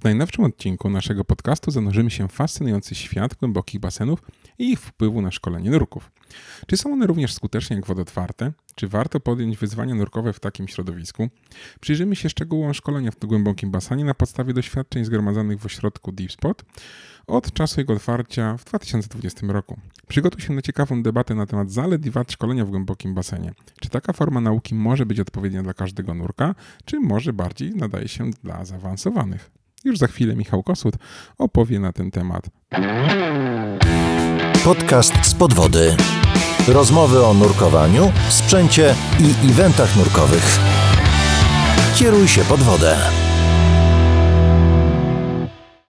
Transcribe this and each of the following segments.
W najnowszym odcinku naszego podcastu zanurzymy się w fascynujący świat głębokich basenów i ich wpływu na szkolenie nurków. Czy są one również skuteczne jak wody otwarte? Czy warto podjąć wyzwania nurkowe w takim środowisku? Przyjrzymy się szczegółom szkolenia w głębokim basenie na podstawie doświadczeń zgromadzonych w ośrodku Deep Spot od czasu jego otwarcia w 2020 roku. Przygotuj się na ciekawą debatę na temat zalet i wad szkolenia w głębokim basenie. Czy taka forma nauki może być odpowiednia dla każdego nurka, czy może bardziej nadaje się dla zaawansowanych? Już za chwilę Michał Kosut opowie na ten temat. Podcast z podwody. Rozmowy o nurkowaniu, sprzęcie i eventach nurkowych. Kieruj się pod wodę.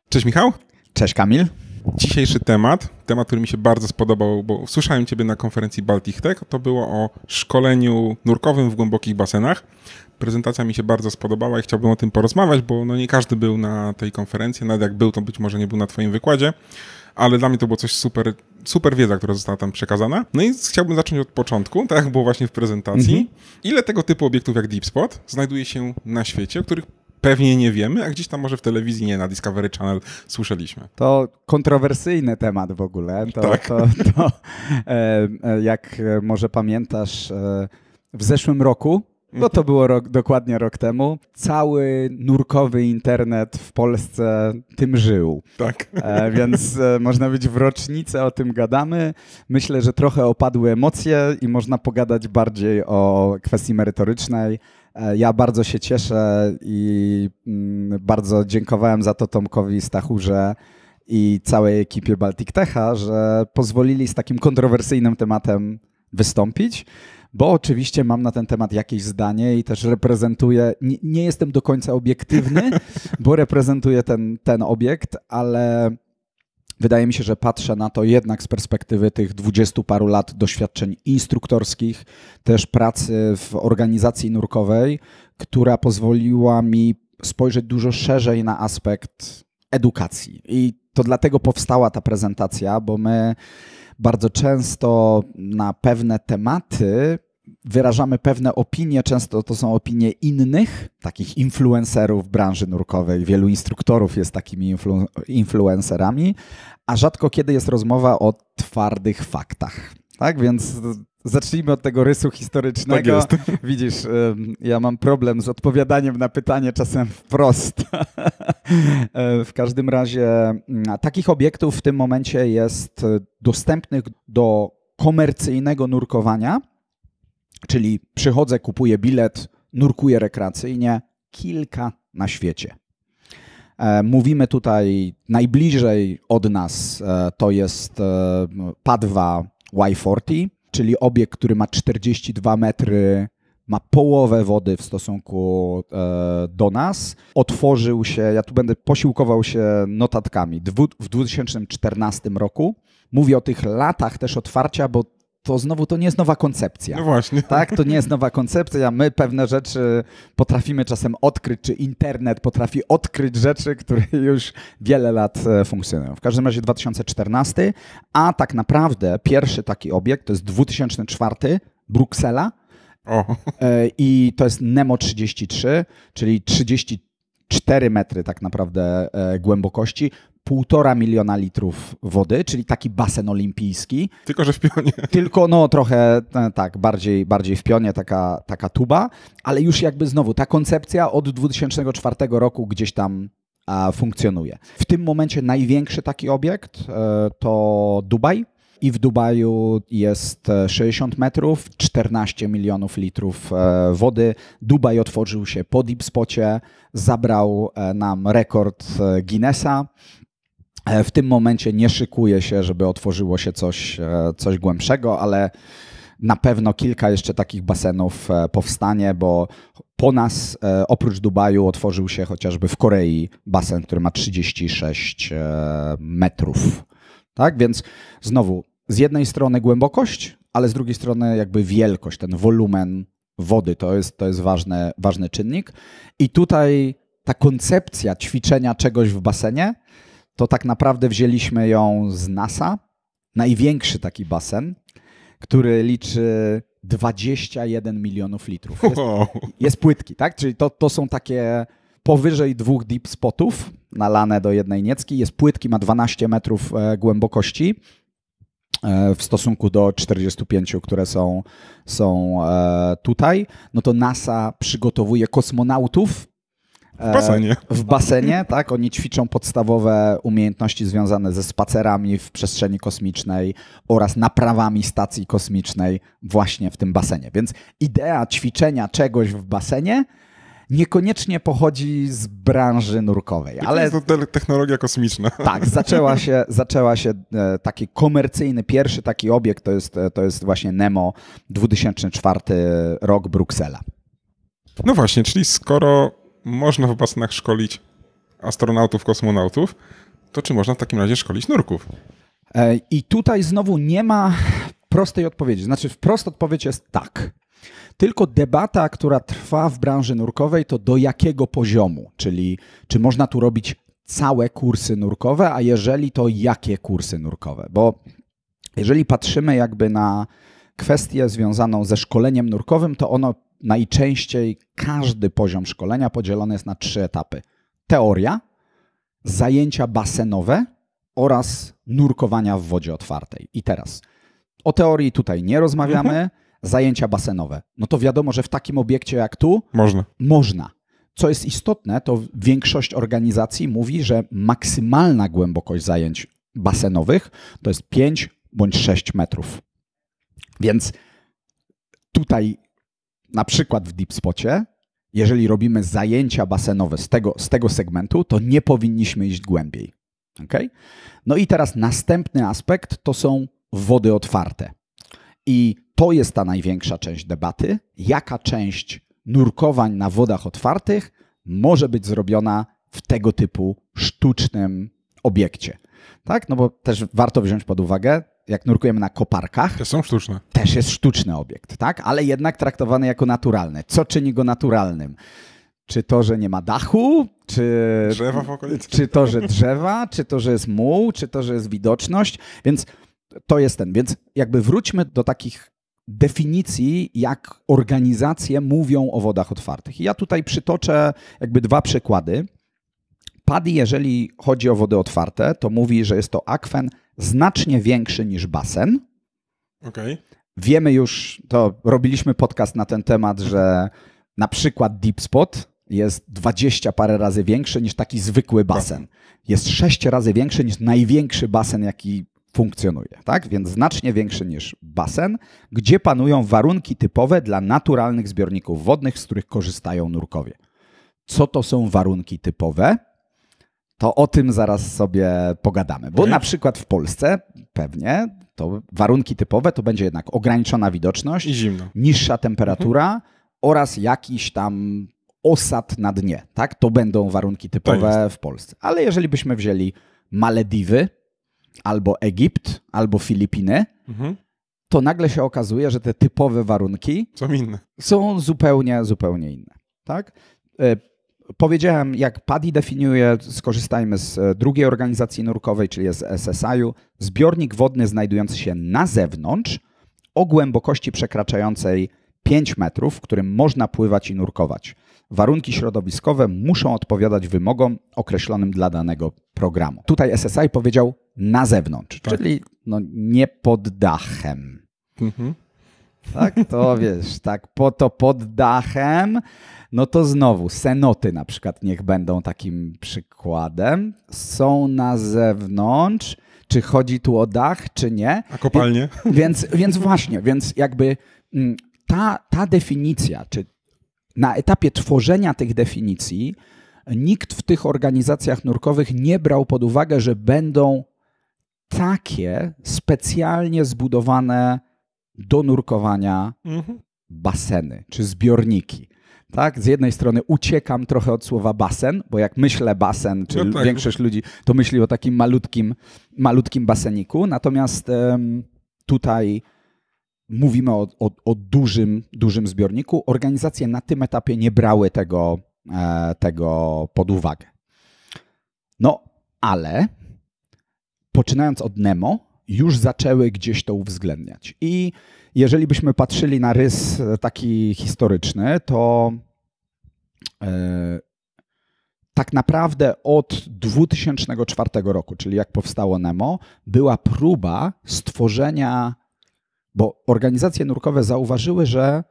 Cześć Michał. Cześć Kamil. Dzisiejszy temat, który mi się bardzo spodobał, bo słyszałem Ciebie na konferencji Baltic Tech, to było o szkoleniu nurkowym w głębokich basenach. Prezentacja mi się bardzo spodobała i chciałbym o tym porozmawiać, bo nie każdy był na tej konferencji, nawet jak był, to być może nie był na Twoim wykładzie, ale dla mnie to było coś super wiedza, która została tam przekazana. No i chciałbym zacząć od początku, tak jak było właśnie w prezentacji. Ile tego typu obiektów jak Deep Spot znajduje się na świecie, o których pewnie nie wiemy, a gdzieś tam może w telewizji, nie, na Discovery Channel słyszeliśmy. To kontrowersyjny temat w ogóle. Jak może pamiętasz, w zeszłym roku, bo to było dokładnie rok temu, cały nurkowy internet w Polsce tym żył. Tak. Więc można być w rocznicę o tym gadamy. Myślę, że trochę opadły emocje i można pogadać bardziej o kwestii merytorycznej. Ja bardzo się cieszę i bardzo dziękowałem za to Tomkowi Stachurze i całej ekipie Baltic Techa, że pozwolili z takim kontrowersyjnym tematem wystąpić, bo oczywiście mam na ten temat jakieś zdanie i też reprezentuję, nie jestem do końca obiektywny, bo reprezentuję ten obiekt, ale wydaje mi się, że patrzę na to jednak z perspektywy tych 20 paru lat doświadczeń instruktorskich, też pracy w organizacji nurkowej, która pozwoliła mi spojrzeć dużo szerzej na aspekt edukacji. I to dlatego powstała ta prezentacja, bo my bardzo często na pewne tematy wyrażamy pewne opinie, często to są opinie innych, takich influencerów branży nurkowej. Wielu instruktorów jest takimi influencerami, a rzadko kiedy jest rozmowa o twardych faktach. Tak, więc zacznijmy od tego rysu historycznego. Tak jest. Widzisz, ja mam problem z odpowiadaniem na pytanie czasem wprost. W każdym razie takich obiektów w tym momencie jest dostępnych do komercyjnego nurkowania, czyli przychodzę, kupuję bilet, nurkuję rekreacyjnie, kilka na świecie. Mówimy tutaj najbliżej od nas, to jest Padwa Y40, czyli obiekt, który ma 42 metry, ma połowę wody w stosunku do nas. Otworzył się, ja tu będę posiłkował się notatkami, w 2014 roku. Mówię o tych latach też otwarcia, bo to nie jest nowa koncepcja. No właśnie. Tak, to nie jest nowa koncepcja. My pewne rzeczy potrafimy czasem odkryć, czy internet potrafi odkryć rzeczy, które już wiele lat funkcjonują. W każdym razie 2014, a tak naprawdę pierwszy taki obiekt to jest 2004, Bruksela. I to jest Nemo 33, czyli 34 metry tak naprawdę głębokości. 1,5 miliona litrów wody, czyli taki basen olimpijski. Tylko, że w pionie. Tylko trochę tak, bardziej w pionie, taka tuba, ale już jakby znowu ta koncepcja od 2004 roku gdzieś tam funkcjonuje. W tym momencie największy taki obiekt to Dubaj i w Dubaju jest 60 metrów, 14 milionów litrów wody. Dubaj otworzył się po Deep Spocie, zabrał nam rekord Guinnessa. W tym momencie nie szykuje się, żeby otworzyło się coś głębszego, ale na pewno kilka jeszcze takich basenów powstanie, bo po nas oprócz Dubaju otworzył się chociażby w Korei basen, który ma 36 metrów. Tak, więc znowu z jednej strony głębokość, ale z drugiej strony jakby wielkość, ten wolumen wody to jest ważny czynnik. I tutaj ta koncepcja ćwiczenia czegoś w basenie, to tak naprawdę wzięliśmy ją z NASA. Największy taki basen, który liczy 21 milionów litrów. Jest płytki, tak? Czyli to są takie powyżej 2 deep spotów nalane do jednej niecki. Jest płytki, ma 12 metrów głębokości w stosunku do 45, które są tutaj. No to NASA przygotowuje kosmonautów w basenie, tak? Oni ćwiczą podstawowe umiejętności związane ze spacerami w przestrzeni kosmicznej oraz naprawami stacji kosmicznej właśnie w tym basenie. Więc idea ćwiczenia czegoś w basenie niekoniecznie pochodzi z branży nurkowej. Ale jest to technologia kosmiczna. Tak, zaczęła się taki komercyjny, pierwszy taki obiekt, to jest właśnie Nemo, 2004 rok, Bruksela. No właśnie, czyli skoro można w basenach szkolić astronautów, kosmonautów, to czy można w takim razie szkolić nurków? I tutaj znowu nie ma prostej odpowiedzi. Znaczy wprost odpowiedź jest tak. Tylko debata, która trwa w branży nurkowej, to do jakiego poziomu, czyli czy można tu robić całe kursy nurkowe, a jeżeli to jakie kursy nurkowe? Bo jeżeli patrzymy jakby na kwestię związaną ze szkoleniem nurkowym, to ono najczęściej każdy poziom szkolenia podzielony jest na 3 etapy. Teoria, zajęcia basenowe oraz nurkowania w wodzie otwartej. I teraz o teorii tutaj nie rozmawiamy, zajęcia basenowe. No to wiadomo, że w takim obiekcie jak tu można. Co jest istotne, to większość organizacji mówi, że maksymalna głębokość zajęć basenowych to jest 5 bądź 6 metrów. Więc tutaj na przykład w Deep Spocie, jeżeli robimy zajęcia basenowe z tego segmentu, to nie powinniśmy iść głębiej. Okay? No i teraz następny aspekt to są wody otwarte. I to jest ta największa część debaty, jaka część nurkowań na wodach otwartych może być zrobiona w tego typu sztucznym obiekcie. Tak? No bo też warto wziąć pod uwagę, jak nurkujemy na koparkach, to są sztuczne. Też jest sztuczny obiekt, tak? Ale jednak traktowany jako naturalny. Co czyni go naturalnym? Czy to, że nie ma dachu, drzewa w okolicy? Czy to, że drzewa, czy to, że jest muł, czy to, że jest widoczność? Więc to jest Więc jakby wróćmy do takich definicji, jak organizacje mówią o wodach otwartych. I ja tutaj przytoczę jakby 2 przykłady. PADI, jeżeli chodzi o wody otwarte, to mówi, że jest to akwen znacznie większy niż basen. Okay. Wiemy już, to robiliśmy podcast na ten temat, że na przykład Deep Spot jest 20 parę razy większy niż taki zwykły basen. Jest 6 razy większy niż największy basen, jaki funkcjonuje. Tak? Więc znacznie większy niż basen, gdzie panują warunki typowe dla naturalnych zbiorników wodnych, z których korzystają nurkowie. Co to są warunki typowe? To o tym zaraz sobie pogadamy. Bo na przykład w Polsce pewnie to warunki typowe to będzie jednak ograniczona widoczność, i zimno, niższa temperatura oraz jakiś tam osad na dnie. Tak? To będą warunki typowe w Polsce. Ale jeżeli byśmy wzięli Malediwy, albo Egipt, albo Filipiny, to nagle się okazuje, że te typowe warunki są zupełnie inne. Tak? Powiedziałem, jak PADI definiuje, skorzystajmy z drugiej organizacji nurkowej, czyli z SSI-u, zbiornik wodny znajdujący się na zewnątrz o głębokości przekraczającej 5 metrów, w którym można pływać i nurkować. Warunki środowiskowe muszą odpowiadać wymogom określonym dla danego programu. Tutaj SSI powiedział na zewnątrz, czyli nie pod dachem. Tak, to wiesz, tak, pod dachem, no to znowu Cenoty na przykład niech będą takim przykładem. Są na zewnątrz, czy chodzi tu o dach, czy nie. A kopalnie? Więc właśnie, jakby ta definicja, czy na etapie tworzenia tych definicji nikt w tych organizacjach nurkowych nie brał pod uwagę, że będą takie specjalnie zbudowane do nurkowania baseny czy zbiorniki. Tak? Z jednej strony uciekam trochę od słowa basen, bo jak myślę basen, czy większość ludzi to myśli o takim malutkim baseniku, natomiast tutaj mówimy o dużym zbiorniku. Organizacje na tym etapie nie brały tego pod uwagę. No, ale poczynając od Nemo, już zaczęły gdzieś to uwzględniać. I jeżeli byśmy patrzyli na rys taki historyczny, to tak naprawdę od 2004 roku, czyli jak powstało Nemo, była próba stworzenia, bo organizacje nurkowe zauważyły, że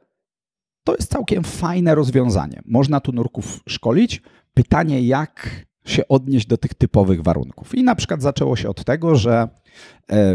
to jest całkiem fajne rozwiązanie. Można tu nurków szkolić. Pytanie, jak się odnieść do tych typowych warunków. I na przykład zaczęło się od tego, że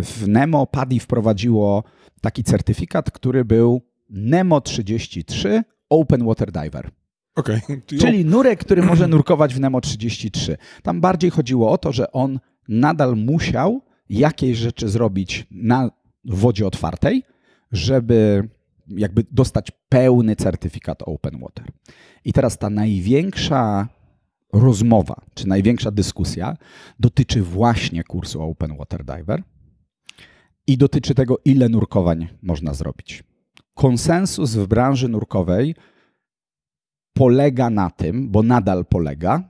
w Nemo PADI wprowadziło taki certyfikat, który był Nemo 33 Open Water Diver. Okay. Czyli nurek, który może nurkować w Nemo 33. Tam bardziej chodziło o to, że on nadal musiał jakieś rzeczy zrobić na wodzie otwartej, żeby jakby dostać pełny certyfikat Open Water. I teraz ta największa rozmowa, czy największa dyskusja dotyczy właśnie kursu Open Water Diver i dotyczy tego, ile nurkowań można zrobić. Konsensus w branży nurkowej polega na tym, bo nadal polega,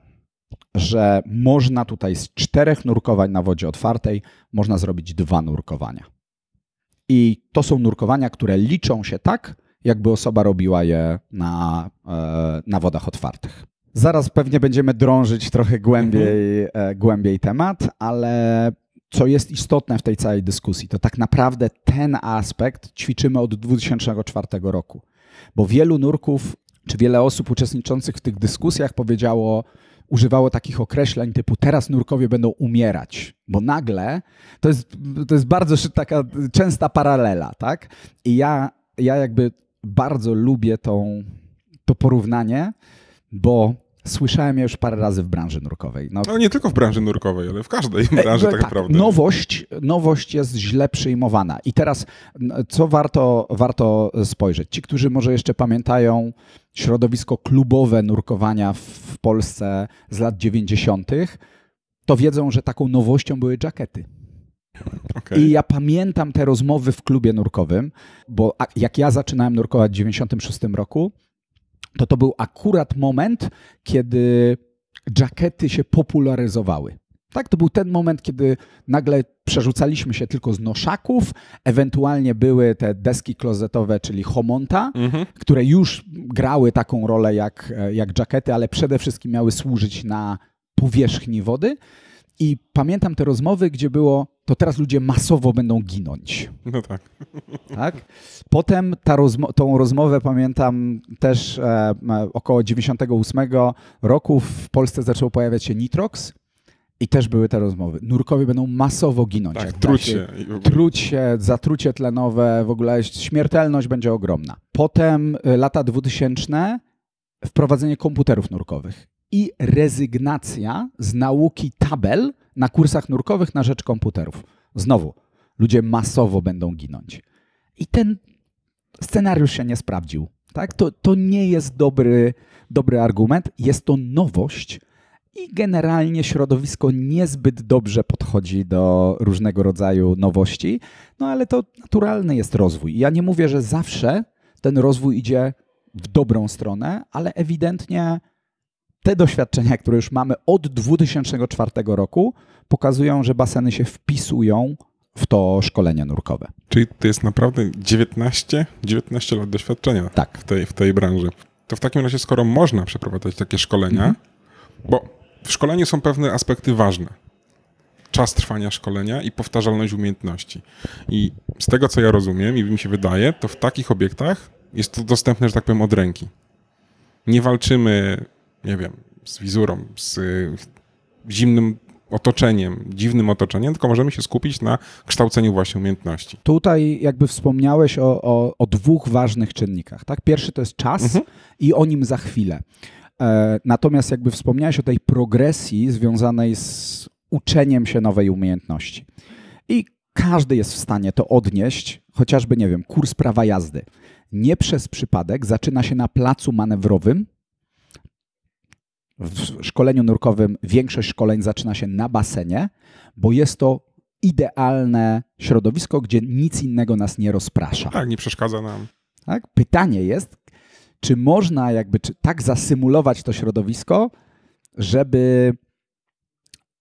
że można tutaj z 4 nurkowań na wodzie otwartej można zrobić 2 nurkowania. I to są nurkowania, które liczą się tak, jakby osoba robiła je na wodach otwartych. Zaraz pewnie będziemy drążyć trochę głębiej temat, ale co jest istotne w tej całej dyskusji, to tak naprawdę ten aspekt ćwiczymy od 2004 roku. Bo wielu nurków, czy wiele osób uczestniczących w tych dyskusjach używało takich określeń typu teraz nurkowie będą umierać, bo nagle to jest bardzo taka częsta paralela, tak? I ja jakby bardzo lubię to porównanie, bo słyszałem je już parę razy w branży nurkowej. No nie tylko w branży nurkowej, ale w każdej branży tak naprawdę. Nowość jest źle przyjmowana. I teraz co warto spojrzeć? Ci, którzy może jeszcze pamiętają środowisko klubowe nurkowania w Polsce z lat 90., to wiedzą, że taką nowością były jackety. Okay. I ja pamiętam te rozmowy w klubie nurkowym, bo jak ja zaczynałem nurkować w 96 roku, to był akurat moment, kiedy jackety się popularyzowały. Tak, to był ten moment, kiedy nagle przerzucaliśmy się tylko z noszaków, ewentualnie były te deski klozetowe, czyli homonta, które już grały taką rolę jak jackety, ale przede wszystkim miały służyć na powierzchni wody. I pamiętam te rozmowy, gdzie było, to teraz ludzie masowo będą ginąć. No tak. Tak? Potem tą rozmowę pamiętam też około 98 roku w Polsce zaczął pojawiać się Nitrox i też były te rozmowy. Nurkowie będą masowo ginąć. Tak, truć się, zatrucie tlenowe, w ogóle śmiertelność będzie ogromna. Potem lata 2000 wprowadzenie komputerów nurkowych i rezygnacja z nauki tabel na kursach nurkowych na rzecz komputerów. Znowu, ludzie masowo będą ginąć. I ten scenariusz się nie sprawdził. Tak? To nie jest dobry argument, jest to nowość i generalnie środowisko niezbyt dobrze podchodzi do różnego rodzaju nowości, no ale to naturalny jest rozwój. Ja nie mówię, że zawsze ten rozwój idzie w dobrą stronę, ale ewidentnie te doświadczenia, które już mamy od 2004 roku, pokazują, że baseny się wpisują w to szkolenie nurkowe. Czyli to jest naprawdę 19 lat doświadczenia tak. w tej branży. To w takim razie, skoro można przeprowadzać takie szkolenia, bo w szkoleniu są pewne aspekty ważne. Czas trwania szkolenia i powtarzalność umiejętności. I z tego, co ja rozumiem i mi się wydaje, to w takich obiektach jest to dostępne, że tak powiem, od ręki. Nie walczymy, nie wiem, z wizurą, z zimnym otoczeniem, dziwnym otoczeniem, tylko możemy się skupić na kształceniu właśnie umiejętności. Tutaj jakby wspomniałeś o 2 ważnych czynnikach. Tak? Pierwszy to jest czas i o nim za chwilę. Natomiast jakby wspomniałeś o tej progresji związanej z uczeniem się nowej umiejętności. I każdy jest w stanie to odnieść, chociażby, nie wiem, kurs prawa jazdy. Nie przez przypadek zaczyna się na placu manewrowym. W szkoleniu nurkowym większość szkoleń zaczyna się na basenie, bo jest to idealne środowisko, gdzie nic innego nas nie rozprasza. Tak, nie przeszkadza nam. Tak? Pytanie jest, czy można tak zasymulować to środowisko, żeby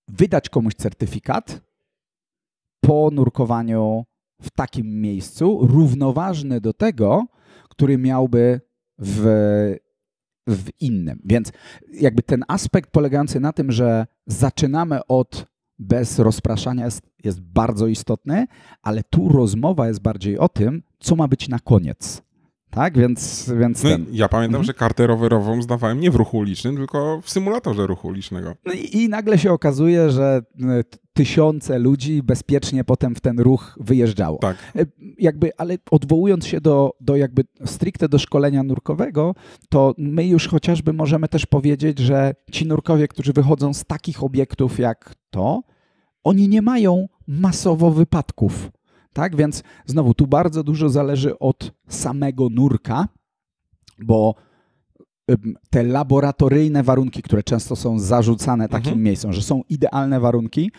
wydać komuś certyfikat po nurkowaniu w takim miejscu, równoważny do tego, który miałby w w innym. Więc jakby ten aspekt polegający na tym, że zaczynamy od bez rozpraszania jest bardzo istotny, ale tu rozmowa jest bardziej o tym, co ma być na koniec. Tak, więc ja pamiętam, że kartę rowerową zdawałem nie w ruchu ulicznym, tylko w symulatorze ruchu ulicznego. No i nagle się okazuje, że tysiące ludzi bezpiecznie potem w ten ruch wyjeżdżało. Tak. Ale odwołując się do jakby stricte do szkolenia nurkowego, to my już chociażby możemy też powiedzieć, że ci nurkowie, którzy wychodzą z takich obiektów jak to, oni nie mają masowo wypadków. Tak, więc znowu tu bardzo dużo zależy od samego nurka, bo te laboratoryjne warunki, które często są zarzucane takim miejscom, że są idealne warunki,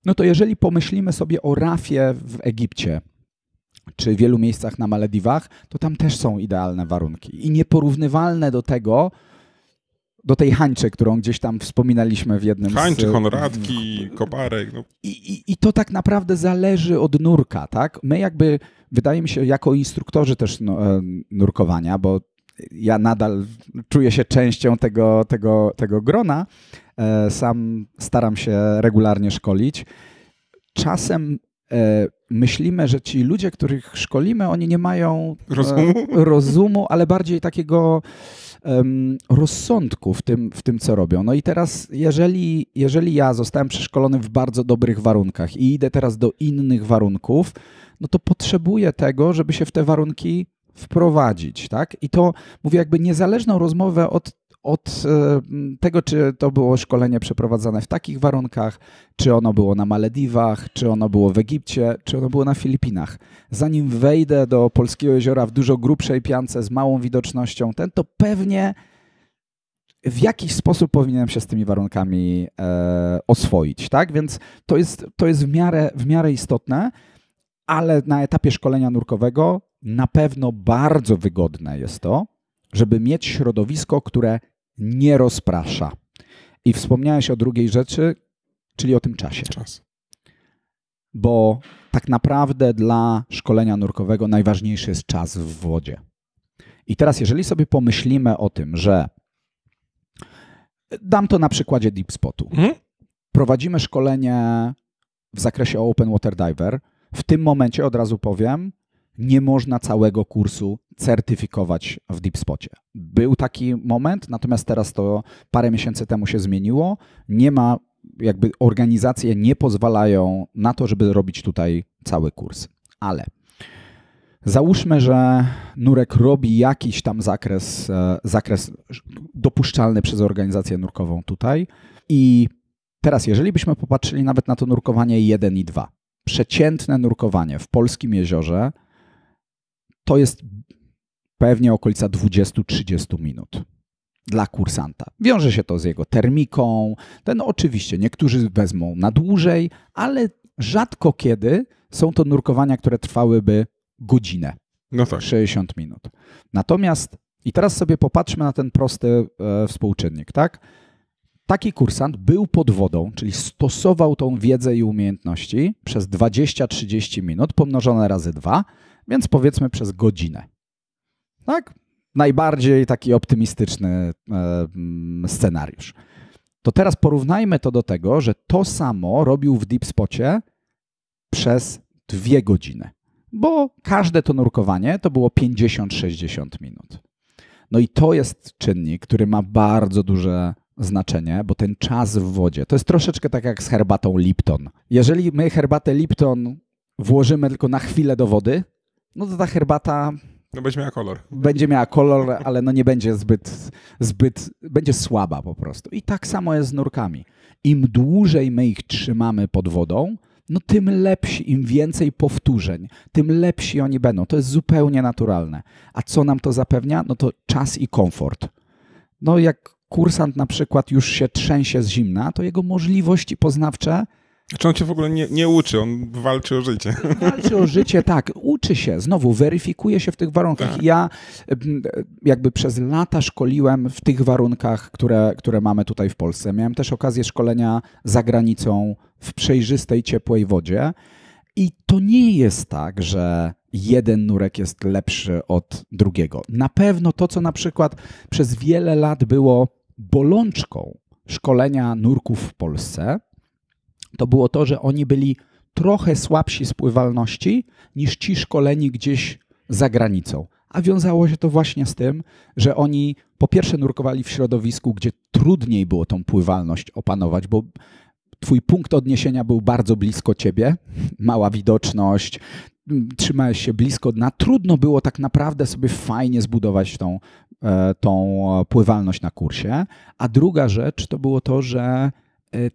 no to jeżeli pomyślimy sobie o rafie w Egipcie, czy wielu miejscach na Malediwach, to tam też są idealne warunki i nieporównywalne do tej hańczy, którą gdzieś tam wspominaliśmy w jednym Hańczy, honoratki, koparek. No. I to tak naprawdę zależy od nurka, tak? My jakby, wydaje mi się, jako instruktorzy też nurkowania, bo ja nadal czuję się częścią tego grona, sam staram się regularnie szkolić. Czasem myślimy, że ci ludzie, których szkolimy, oni nie mają rozumu, ale bardziej takiego rozsądku w tym, co robią. No i teraz, jeżeli ja zostałem przeszkolony w bardzo dobrych warunkach i idę teraz do innych warunków, no to potrzebuję tego, żeby się w te warunki wprowadzić, tak? I to mówię jakby niezależną rozmowę od tego, czy to było szkolenie przeprowadzane w takich warunkach, czy ono było na Malediwach, czy ono było w Egipcie, czy ono było na Filipinach. Zanim wejdę do polskiego jeziora w dużo grubszej piance z małą widocznością, to pewnie w jakiś sposób powinienem się z tymi warunkami oswoić, tak? Więc to jest w miarę istotne, ale na etapie szkolenia nurkowego na pewno bardzo wygodne jest to, żeby mieć środowisko, które nie rozprasza. I wspomniałeś o drugiej rzeczy, czyli o tym czasie. Czas. Bo tak naprawdę dla szkolenia nurkowego najważniejszy jest czas w wodzie. I teraz jeżeli sobie pomyślimy o tym, że dam to na przykładzie Deep Spotu. Prowadzimy szkolenie w zakresie Open Water Diver. W tym momencie od razu powiem, nie można całego kursu certyfikować w Deep Spocie. Był taki moment, natomiast teraz to parę miesięcy temu się zmieniło. Nie ma, jakby organizacje nie pozwalają na to, żeby robić tutaj cały kurs. Ale załóżmy, że nurek robi jakiś tam zakres dopuszczalny przez organizację nurkową tutaj i teraz jeżeli byśmy popatrzyli nawet na to nurkowanie 1 i 2, przeciętne nurkowanie w polskim jeziorze to jest pewnie okolica 20-30 minut dla kursanta. Wiąże się to z jego termiką. Oczywiście niektórzy wezmą na dłużej, ale rzadko kiedy są to nurkowania, które trwałyby godzinę, no tak. 60 minut. Natomiast i teraz sobie popatrzmy na ten prosty współczynnik, tak? Taki kursant był pod wodą, czyli stosował tą wiedzę i umiejętności przez 20-30 minut pomnożone razy 2, więc powiedzmy przez godzinę. Tak? Najbardziej taki optymistyczny scenariusz. To teraz porównajmy to do tego, że to samo robił w Deep Spocie przez 2 godziny. Bo każde to nurkowanie to było 50-60 minut. No i to jest czynnik, który ma bardzo duże znaczenie, bo ten czas w wodzie to jest troszeczkę tak jak z herbatą Lipton. Jeżeli my herbatę Lipton włożymy tylko na chwilę do wody, no to ta herbata będzie miała kolor. Będzie miała kolor, ale no nie będzie będzie słaba po prostu. I tak samo jest z nurkami. Im dłużej my ich trzymamy pod wodą, no tym lepsi, im więcej powtórzeń, tym lepsi oni będą. To jest zupełnie naturalne. A co nam to zapewnia? No to czas i komfort. No jak kursant na przykład już się trzęsie z zimna, to jego możliwości poznawcze... Czy on cię w ogóle nie uczy, on walczy o życie. Walczy o życie, tak. Uczy się, znowu weryfikuje się w tych warunkach. Tak. Ja jakby przez lata szkoliłem w tych warunkach, które mamy tutaj w Polsce. Miałem też okazję szkolenia za granicą w przejrzystej, ciepłej wodzie. I to nie jest tak, że jeden nurek jest lepszy od drugiego. Na pewno to, co na przykład przez wiele lat było bolączką szkolenia nurków w Polsce, to było to, że oni byli trochę słabsi z pływalności niż ci szkoleni gdzieś za granicą. A wiązało się to właśnie z tym, że oni po pierwsze nurkowali w środowisku, gdzie trudniej było tą pływalność opanować, bo twój punkt odniesienia był bardzo blisko ciebie, mała widoczność, trzymałeś się blisko dna. Trudno było tak naprawdę sobie fajnie zbudować tą pływalność na kursie. A druga rzecz to było to, że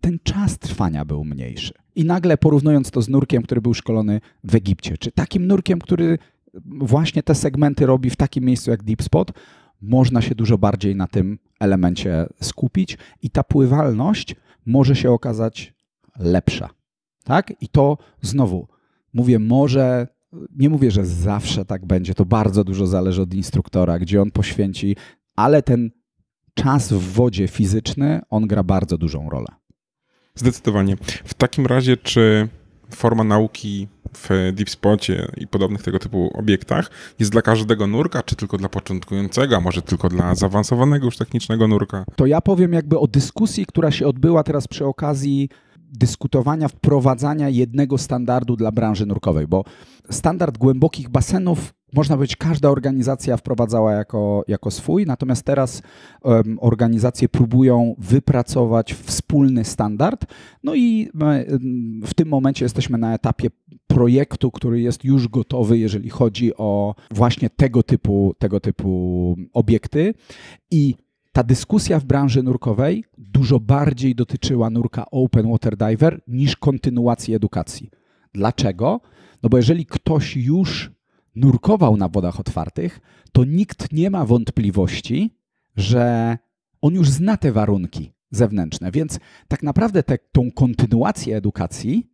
ten czas trwania był mniejszy. I nagle porównując to z nurkiem, który był szkolony w Egipcie, czy takim nurkiem, który właśnie te segmenty robi w takim miejscu jak Deep Spot, można się dużo bardziej na tym elemencie skupić i ta pływalność może się okazać lepsza. Tak? I to znowu mówię, nie mówię, że zawsze tak będzie, to bardzo dużo zależy od instruktora, gdzie on poświęci, ale ten czas w wodzie fizyczny, on gra bardzo dużą rolę. Zdecydowanie. W takim razie, czy forma nauki w Deep Spocie i podobnych tego typu obiektach jest dla każdego nurka, czy tylko dla początkującego, a może tylko dla zaawansowanego już technicznego nurka? To ja powiem jakby o dyskusji, która się odbyła teraz przy okazji dyskutowania, wprowadzania jednego standardu dla branży nurkowej, bo standard głębokich basenów, można powiedzieć, każda organizacja wprowadzała jako swój, natomiast teraz organizacje próbują wypracować wspólny standard. No i w tym momencie jesteśmy na etapie projektu, który jest już gotowy, jeżeli chodzi o właśnie tego typu obiekty. I ta dyskusja w branży nurkowej dużo bardziej dotyczyła nurka Open Water Diver niż kontynuacji edukacji. Dlaczego? No bo jeżeli ktoś już nurkował na wodach otwartych, to nikt nie ma wątpliwości, że on już zna te warunki zewnętrzne, więc tak naprawdę tą kontynuację edukacji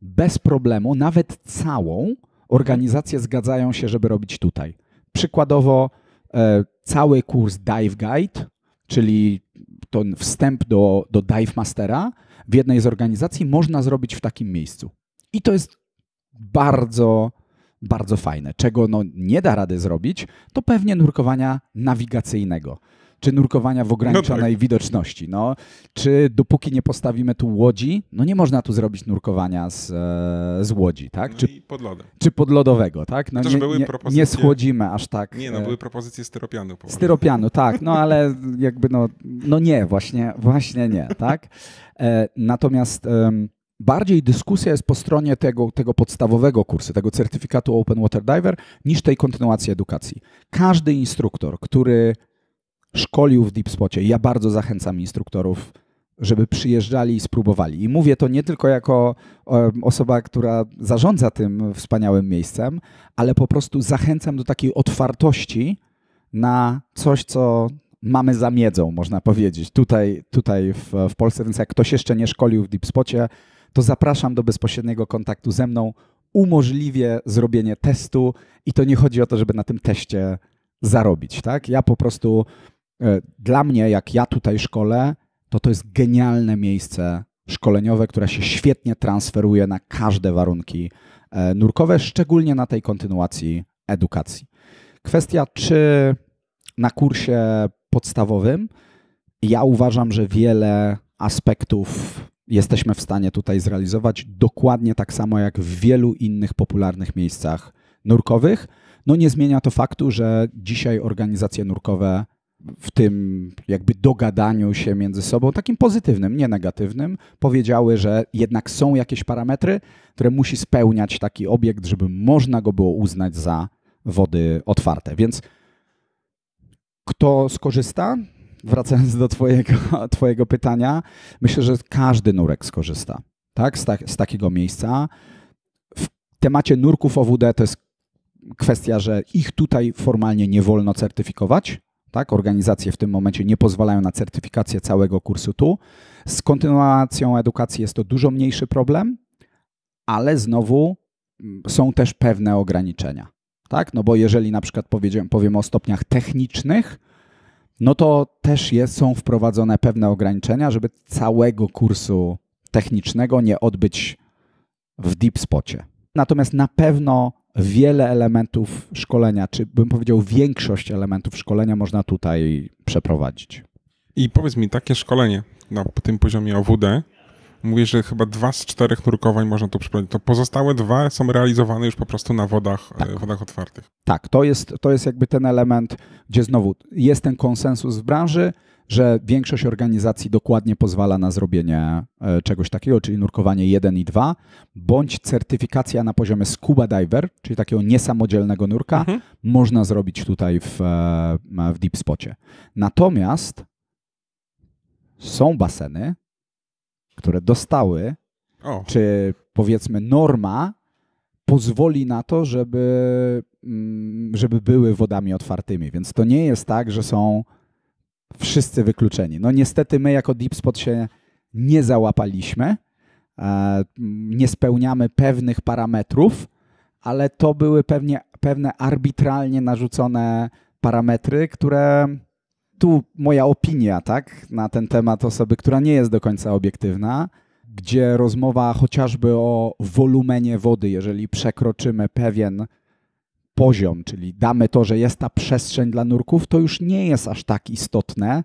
bez problemu, nawet całą, organizacje zgadzają się, żeby robić tutaj. Przykładowo cały kurs Dive Guide, czyli ten wstęp do Dive Mastera w jednej z organizacji można zrobić w takim miejscu. I to jest bardzo, bardzo fajne. Czego nie da rady zrobić, to pewnie nurkowania nawigacyjnego, czy nurkowania w ograniczonej widoczności. Czy dopóki nie postawimy tu łodzi, nie można tu zrobić nurkowania z łodzi, tak? I pod lodem. Czy podlodowego, tak? Nie schłodzimy aż tak. Były propozycje styropianu. Styropianu, tak, ale jakby nie, właśnie nie, tak? Natomiast bardziej dyskusja jest po stronie tego podstawowego kursu, tego certyfikatu Open Water Diver, niż tej kontynuacji edukacji. Każdy instruktor, który szkolił w Deep Spocie, ja bardzo zachęcam instruktorów, żeby przyjeżdżali i spróbowali. I mówię to nie tylko jako osoba, która zarządza tym wspaniałym miejscem, ale po prostu zachęcam do takiej otwartości na coś, co mamy za miedzą, można powiedzieć, tutaj w Polsce. Więc jak ktoś jeszcze nie szkolił w Deep Spocie, to zapraszam do bezpośredniego kontaktu ze mną. Umożliwię zrobienie testu i to nie chodzi o to, żeby na tym teście zarobić. Tak? Ja po prostu, dla mnie, jak ja tutaj szkolę, to jest genialne miejsce szkoleniowe, które się świetnie transferuje na każde warunki nurkowe, szczególnie na tej kontynuacji edukacji. Kwestia, czy na kursie podstawowym, ja uważam, że wiele aspektów jesteśmy w stanie tutaj zrealizować dokładnie tak samo jak w wielu innych popularnych miejscach nurkowych. Nie zmienia to faktu, że dzisiaj organizacje nurkowe w tym jakby dogadaniu się między sobą, takim pozytywnym, nie negatywnym, powiedziały, że jednak są jakieś parametry, które musi spełniać taki obiekt, żeby można go było uznać za wody otwarte. Więc kto skorzysta? Wracając do twojego pytania, myślę, że każdy nurek skorzysta, tak? z takiego miejsca. W temacie nurków OWD to jest kwestia, że ich tutaj formalnie nie wolno certyfikować. Tak? Organizacje w tym momencie nie pozwalają na certyfikację całego kursu tu. Z kontynuacją edukacji jest to dużo mniejszy problem, ale znowu są też pewne ograniczenia. Tak? Bo jeżeli na przykład powiemy o stopniach technicznych, to też są wprowadzone pewne ograniczenia, żeby całego kursu technicznego nie odbyć w Deep Spocie. Natomiast na pewno wiele elementów szkolenia, czy bym powiedział większość elementów szkolenia można tutaj przeprowadzić. I powiedz mi, takie szkolenie na tym poziomie OWD, mówisz, że chyba 2 z 4 nurkowań można tu przeprowadzić. To pozostałe 2 są realizowane już po prostu na wodach otwartych. Tak, to jest jakby ten element, gdzie znowu jest ten konsensus w branży, że większość organizacji dokładnie pozwala na zrobienie czegoś takiego, czyli nurkowanie 1 i 2, bądź certyfikacja na poziomie scuba diver, czyli takiego niesamodzielnego nurka, można zrobić tutaj w deep spocie. Natomiast są baseny, które dostały, czy powiedzmy norma pozwoli na to, żeby były wodami otwartymi. Więc to nie jest tak, że są wszyscy wykluczeni. No niestety my jako Deep Spot się nie załapaliśmy, nie spełniamy pewnych parametrów, ale to były pewne arbitralnie narzucone parametry, które tu moja opinia, tak, na ten temat osoby, która nie jest do końca obiektywna, gdzie rozmowa chociażby o wolumenie wody, jeżeli przekroczymy pewien poziom, czyli damy to, że jest ta przestrzeń dla nurków, to już nie jest aż tak istotne,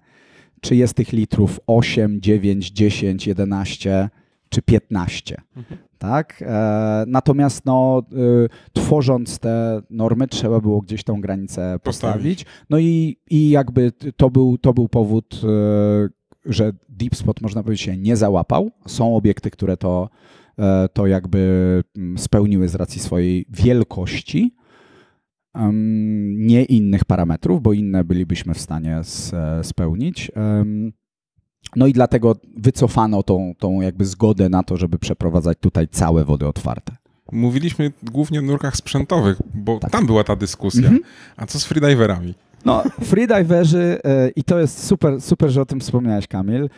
czy jest tych litrów 8, 9, 10, 11 czy 15. Tak? Natomiast tworząc te normy trzeba było gdzieś tą granicę postawić. No i jakby to był powód, że Deep Spot, można powiedzieć, się nie załapał. Są obiekty, które to jakby spełniły z racji swojej wielkości, nie innych parametrów, bo inne bylibyśmy w stanie spełnić. No i dlatego wycofano tą jakby zgodę na to, żeby przeprowadzać tutaj całe wody otwarte. Mówiliśmy głównie o nurkach sprzętowych, bo tam była ta dyskusja. A co z freediverami? No, freediverzy, i to jest super, że o tym wspomniałeś, Kamil,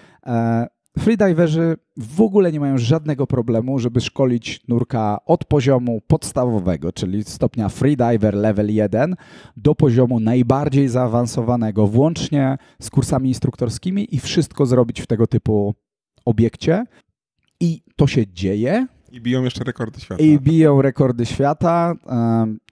freediverzy w ogóle nie mają żadnego problemu, żeby szkolić nurka od poziomu podstawowego, czyli stopnia freediver level 1 do poziomu najbardziej zaawansowanego, włącznie z kursami instruktorskimi i wszystko zrobić w tego typu obiekcie. I to się dzieje. I biją jeszcze rekordy świata. I biją rekordy świata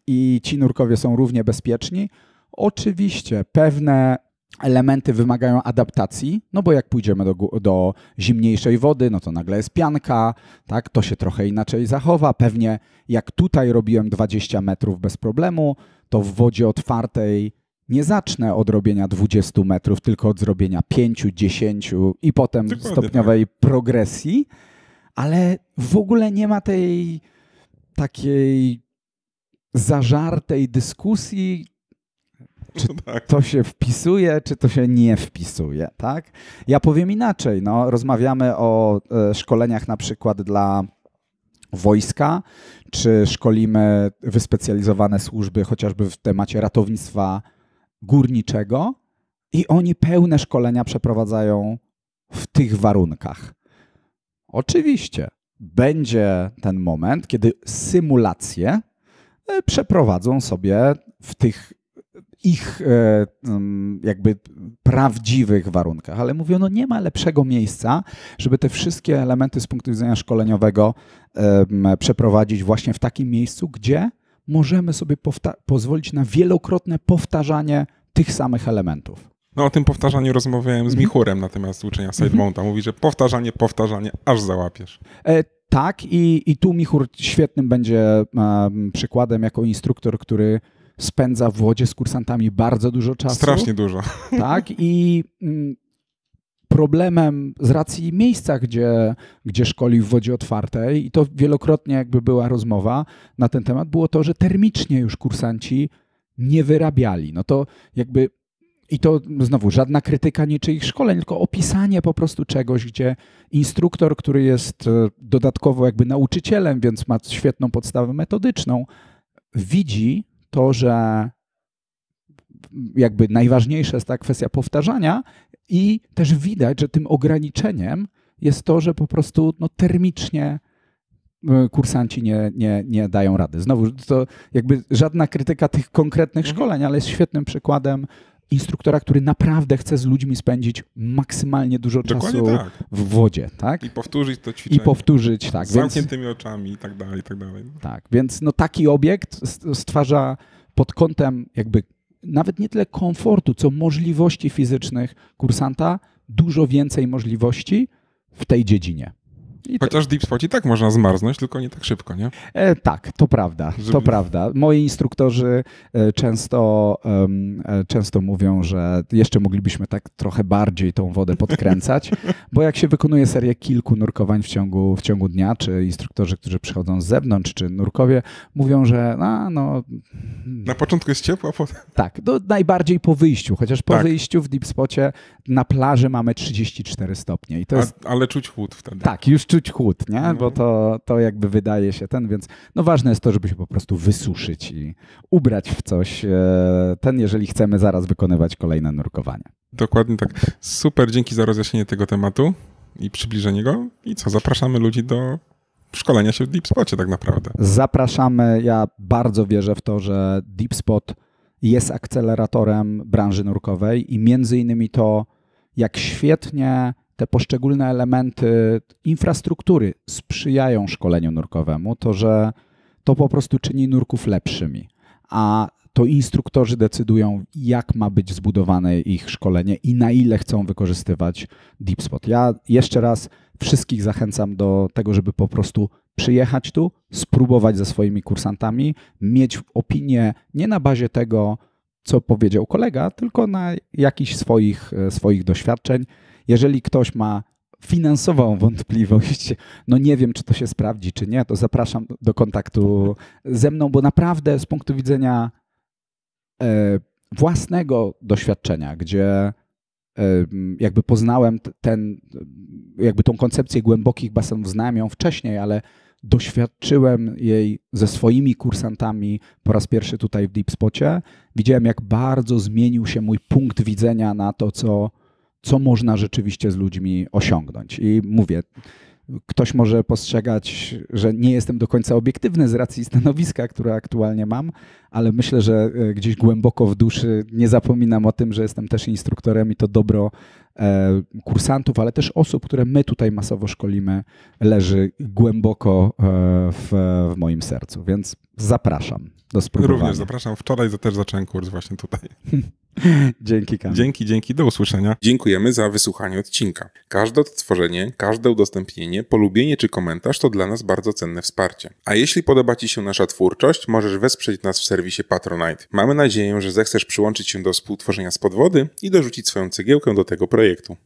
i ci nurkowie są równie bezpieczni. Oczywiście pewne elementy wymagają adaptacji, no bo jak pójdziemy do zimniejszej wody, no to nagle jest pianka, tak, to się trochę inaczej zachowa. Pewnie jak tutaj robiłem 20 metrów bez problemu, to w wodzie otwartej nie zacznę od robienia 20 metrów, tylko od zrobienia 5, 10 i potem dokładnie stopniowej progresji, ale w ogóle nie ma tej takiej zażartej dyskusji, czy to się wpisuje, czy to się nie wpisuje, tak? Ja powiem inaczej, no, rozmawiamy o szkoleniach na przykład dla wojska, czy szkolimy wyspecjalizowane służby chociażby w temacie ratownictwa górniczego i oni pełne szkolenia przeprowadzają w tych warunkach. Oczywiście będzie ten moment, kiedy symulacje przeprowadzą sobie w tych ich jakby prawdziwych warunkach, ale mówię, no nie ma lepszego miejsca, żeby te wszystkie elementy z punktu widzenia szkoleniowego przeprowadzić właśnie w takim miejscu, gdzie możemy sobie pozwolić na wielokrotne powtarzanie tych samych elementów. No o tym powtarzaniu rozmawiałem z Michurem na temat uczenia side mounta. Mówi, że powtarzanie, aż załapiesz. Tak i tu Michur świetnym będzie przykładem jako instruktor, który spędza w wodzie z kursantami bardzo dużo czasu. Strasznie dużo. Tak i problemem z racji miejsca, gdzie szkoli w wodzie otwartej i to wielokrotnie jakby była rozmowa na ten temat, było to, że termicznie już kursanci nie wyrabiali. No to jakby i to znowu żadna krytyka niczyich szkoleń, tylko opisanie po prostu czegoś, gdzie instruktor, który jest dodatkowo jakby nauczycielem, więc ma świetną podstawę metodyczną, widzi to, że jakby najważniejsza jest ta kwestia powtarzania i też widać, że tym ograniczeniem jest to, że po prostu termicznie kursanci nie dają rady. Znowu to jakby żadna krytyka tych konkretnych szkoleń, ale jest świetnym przykładem instruktora, który naprawdę chce z ludźmi spędzić maksymalnie dużo czasu w wodzie. Tak? I powtórzyć to ćwiczenie. Tak. Z zamkniętymi oczami i tak dalej, i tak dalej. Tak, więc taki obiekt stwarza pod kątem jakby nawet nie tyle komfortu, co możliwości fizycznych kursanta dużo więcej możliwości w tej dziedzinie. Chociaż w deep spocie tak można zmarznąć, tylko nie tak szybko, nie? Tak, to prawda. To prawda. Moi instruktorzy często mówią, że jeszcze moglibyśmy tak trochę bardziej tą wodę podkręcać, bo jak się wykonuje serię kilku nurkowań w ciągu dnia, czy instruktorzy, którzy przychodzą z zewnątrz, czy nurkowie, mówią, że na początku jest ciepło, a potem... Tak, najbardziej po wyjściu, chociaż po wyjściu w deep spocie na plaży mamy 34 stopnie. I to jest... Ale czuć chłód wtedy. Tak, już czuć chłód, nie? Bo to jakby wydaje się więc ważne jest to, żeby się po prostu wysuszyć i ubrać w coś jeżeli chcemy zaraz wykonywać kolejne nurkowanie. Dokładnie tak. Super, dzięki za rozjaśnienie tego tematu i przybliżenie go. I zapraszamy ludzi do szkolenia się w deep spocie tak naprawdę. Zapraszamy. Ja bardzo wierzę w to, że deep spot jest akceleratorem branży nurkowej i między innymi to, jak świetnie te poszczególne elementy infrastruktury sprzyjają szkoleniu nurkowemu, to że to po prostu czyni nurków lepszymi, a to instruktorzy decydują, jak ma być zbudowane ich szkolenie i na ile chcą wykorzystywać deep spot. Ja jeszcze raz wszystkich zachęcam do tego, żeby po prostu przyjechać tu, spróbować ze swoimi kursantami, mieć opinię nie na bazie tego, co powiedział kolega, tylko na jakichś swoich doświadczeń. Jeżeli ktoś ma finansową wątpliwość, nie wiem, czy to się sprawdzi, czy nie, to zapraszam do kontaktu ze mną, bo naprawdę z punktu widzenia własnego doświadczenia, gdzie jakby poznałem tą koncepcję głębokich basenów, znałem ją wcześniej, ale doświadczyłem jej ze swoimi kursantami po raz pierwszy tutaj w deep spocie. Widziałem, jak bardzo zmienił się mój punkt widzenia na to, co można rzeczywiście z ludźmi osiągnąć. I mówię, ktoś może postrzegać, że nie jestem do końca obiektywny z racji stanowiska, które aktualnie mam, ale myślę, że gdzieś głęboko w duszy nie zapominam o tym, że jestem też instruktorem i to dobro kursantów, ale też osób, które my tutaj masowo szkolimy, leży głęboko w moim sercu, więc zapraszam do spróbowania. Również zapraszam. Wczoraj też zacząłem kurs właśnie tutaj. Dzięki, Kamil. Dzięki, do usłyszenia. Dziękujemy za wysłuchanie odcinka. Każde odtworzenie, każde udostępnienie, polubienie czy komentarz to dla nas bardzo cenne wsparcie. A jeśli podoba Ci się nasza twórczość, możesz wesprzeć nas w serwisie Patronite. Mamy nadzieję, że zechcesz przyłączyć się do współtworzenia Spod Wody i dorzucić swoją cegiełkę do tego projektu.